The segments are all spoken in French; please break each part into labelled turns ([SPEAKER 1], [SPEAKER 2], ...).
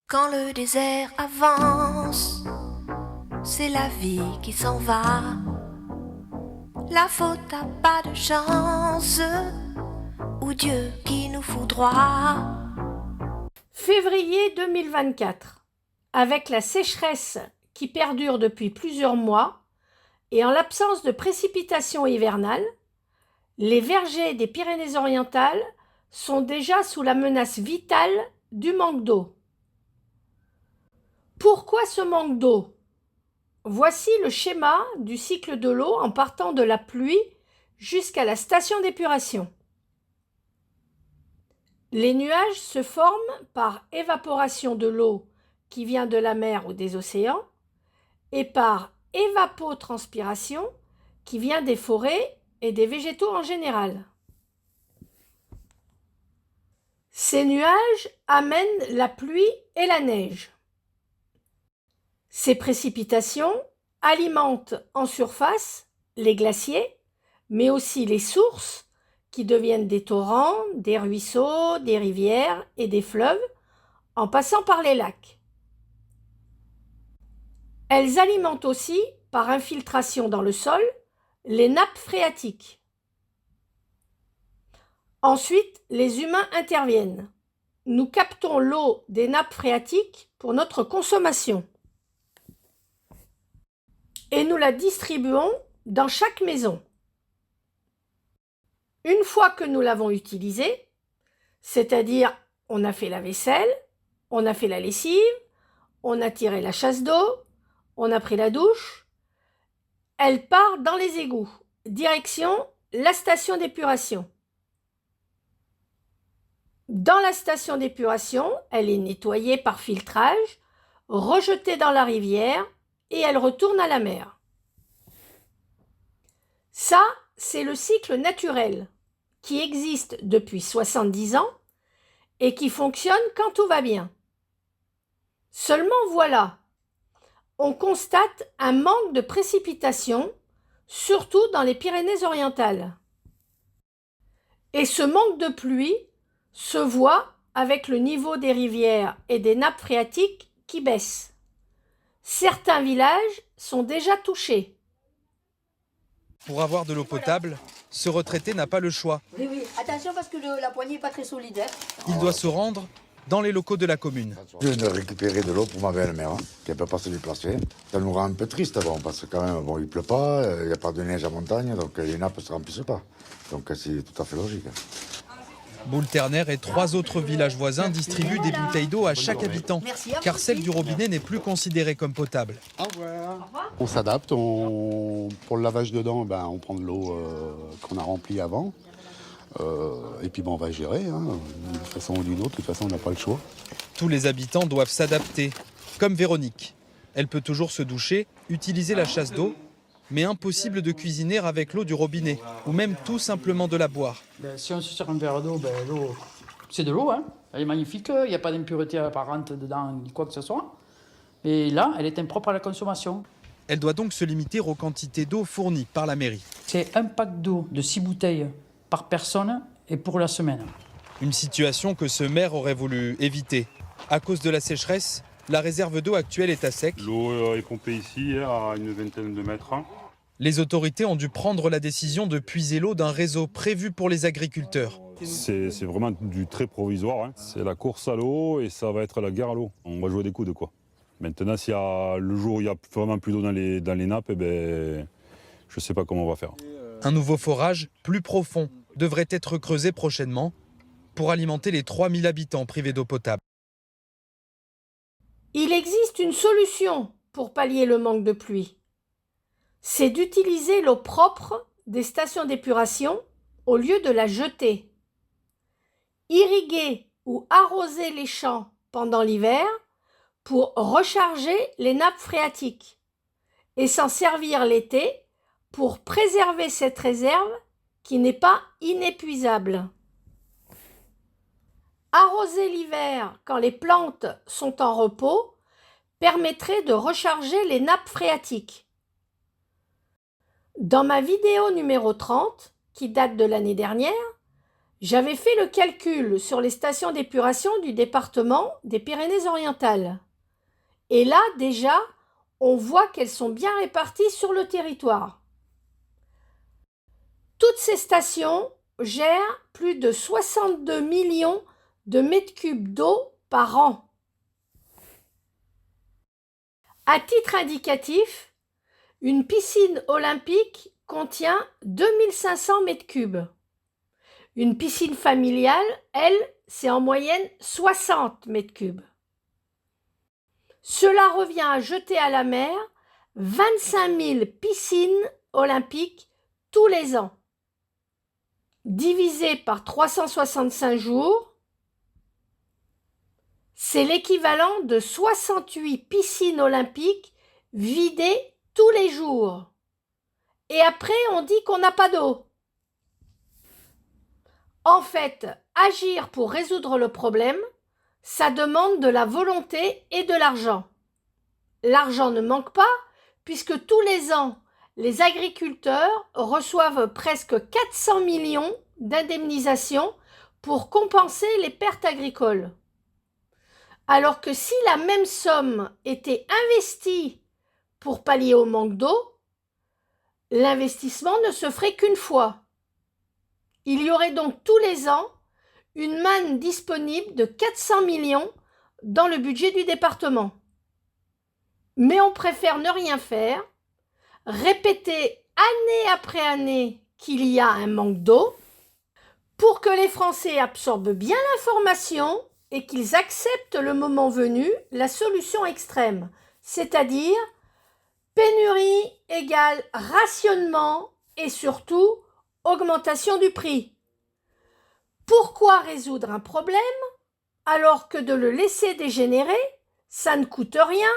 [SPEAKER 1] Quand le désert avance, c'est la vie qui s'en va. La faute a pas de chance, ou Dieu qui nous foudroie.
[SPEAKER 2] Février 2024. Avec la sécheresse qui perdure depuis plusieurs mois et en l'absence de précipitations hivernales, les vergers des Pyrénées-Orientales sont déjà sous la menace vitale du manque d'eau. Pourquoi ce manque d'eau? Voici le schéma du cycle de l'eau en partant de la pluie jusqu'à la station d'épuration. Les nuages se forment par évaporation de l'eau qui vient de la mer ou des océans et par évapotranspiration qui vient des forêts et des végétaux en général. Ces nuages amènent la pluie et la neige. Ces précipitations alimentent en surface les glaciers, mais aussi les sources qui deviennent des torrents, des ruisseaux, des rivières et des fleuves, en passant par les lacs. Elles alimentent aussi, par infiltration dans le sol, les nappes phréatiques. Ensuite, les humains interviennent. Nous captons l'eau des nappes phréatiques pour notre consommation. Et nous la distribuons dans chaque maison. Une fois que nous l'avons utilisée, c'est-à-dire on a fait la vaisselle, on a fait la lessive, on a tiré la chasse d'eau, on a pris la douche, elle part dans les égouts, direction la station d'épuration. Dans la station d'épuration, elle est nettoyée par filtrage, rejetée dans la rivière et elle retourne à la mer. Ça, c'est le cycle naturel qui existe depuis 70 ans et qui fonctionne quand tout va bien. Seulement voilà, on constate un manque de précipitations, surtout dans les Pyrénées-Orientales. Et ce manque de pluie se voit avec le niveau des rivières et des nappes phréatiques qui baissent. Certains villages sont déjà touchés.
[SPEAKER 3] Pour avoir de l'eau potable, ce retraité n'a pas le choix.
[SPEAKER 4] Oui, attention parce que la poignée n'est pas très solide.
[SPEAKER 3] Il doit se rendre dans les locaux de la commune.
[SPEAKER 5] Je viens de récupérer de l'eau pour ma belle-mère, qui ne peut pas se déplacer. Ça nous rend un peu triste, parce que quand même, il ne pleut pas, il n'y a pas de neige à montagne, donc les nappes ne se remplissent pas. Donc c'est tout à fait logique.
[SPEAKER 3] Boule-Ternaire et 3 autres villages voisins distribuent des bouteilles d'eau à chaque habitant, car celle du robinet n'est plus considérée comme potable.
[SPEAKER 6] On s'adapte, pour le lavage de dents, on prend de l'eau qu'on a remplie avant. Et puis on va gérer, d'une façon ou d'une autre, de toute façon on n'a pas le choix.
[SPEAKER 3] Tous les habitants doivent s'adapter, comme Véronique. Elle peut toujours se doucher, utiliser la chasse d'eau, mais impossible de cuisiner avec l'eau du robinet, ou même tout simplement de la boire.
[SPEAKER 7] Si on se sert un verre d'eau, l'eau, c'est de l'eau, elle est magnifique, il n'y a pas d'impureté apparente dedans, ni quoi que ce soit. Et là, elle est impropre à la consommation.
[SPEAKER 3] Elle doit donc se limiter aux quantités d'eau fournies par la mairie.
[SPEAKER 7] C'est un pack d'eau de 6 bouteilles par personne et pour la semaine.
[SPEAKER 3] Une situation que ce maire aurait voulu éviter. À cause de la sécheresse, la réserve d'eau actuelle est à sec.
[SPEAKER 8] L'eau est pompée ici à une vingtaine de mètres.
[SPEAKER 3] Les autorités ont dû prendre la décision de puiser l'eau d'un réseau prévu pour les agriculteurs.
[SPEAKER 8] C'est vraiment du très provisoire. C'est la course à l'eau et ça va être la guerre à l'eau. On va jouer des coudes, quoi. Maintenant, si le jour où il n'y a vraiment plus d'eau dans les nappes, je ne sais pas comment on va faire.
[SPEAKER 3] Un nouveau forage, plus profond, devrait être creusé prochainement pour alimenter les 3000 habitants privés d'eau potable.
[SPEAKER 2] Il existe une solution pour pallier le manque de pluie. C'est d'utiliser l'eau propre des stations d'épuration au lieu de la jeter. Irriguer ou arroser les champs pendant l'hiver pour recharger les nappes phréatiques et s'en servir l'été pour préserver cette réserve qui n'est pas inépuisable. Arroser l'hiver quand les plantes sont en repos permettrait de recharger les nappes phréatiques. Dans ma vidéo numéro 30, qui date de l'année dernière, J'avais fait le calcul sur les stations d'épuration du département des Pyrénées-Orientales. Et là, déjà, on voit qu'elles sont bien réparties sur le territoire. Toutes ces stations gèrent plus de 62 millions de mètres cubes d'eau par an. À titre indicatif, une piscine olympique contient 2500 mètres cubes. Une piscine familiale, elle, c'est en moyenne 60 mètres cubes. Cela revient à jeter à la mer 25 000 piscines olympiques tous les ans. Divisé par 365 jours, c'est l'équivalent de 68 piscines olympiques vidées tous les jours. Et après, on dit qu'on n'a pas d'eau. En fait, agir pour résoudre le problème, ça demande de la volonté et de l'argent. L'argent ne manque pas, puisque tous les ans, les agriculteurs reçoivent presque 400 millions d'indemnisations pour compenser les pertes agricoles. Alors que si la même somme était investie pour pallier au manque d'eau, l'investissement ne se ferait qu'une fois. Il y aurait donc tous les ans une manne disponible de 400 millions dans le budget du département. Mais on préfère ne rien faire, répéter année après année qu'il y a un manque d'eau pour que les Français absorbent bien l'information et qu'ils acceptent le moment venu la solution extrême, c'est-à-dire pénurie égale rationnement et surtout augmentation du prix. Pourquoi résoudre un problème alors que de le laisser dégénérer, ça ne coûte rien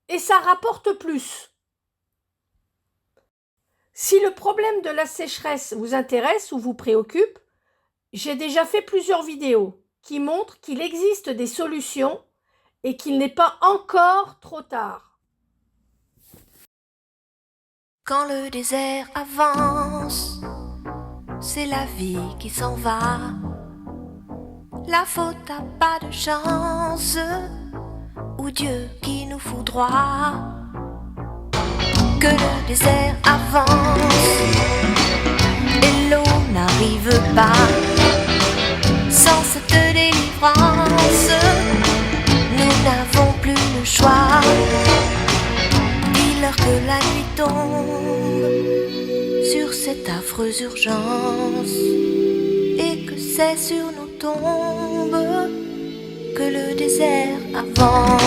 [SPEAKER 2] et ça rapporte plus? Si le problème de la sécheresse vous intéresse ou vous préoccupe, j'ai déjà fait plusieurs vidéos qui montrent qu'il existe des solutions et qu'il n'est pas encore trop tard.
[SPEAKER 1] Quand le désert avance, c'est la vie qui s'en va. La faute à pas de chance, ou Dieu qui nous foudroie. Que le désert avance et l'eau n'arrive pas. Sans cette délivrance, nous n'avons plus le choix. Dis-leur que la nuit tombe sur cette affreuse urgence et que c'est sur nos tombes que le désert avance.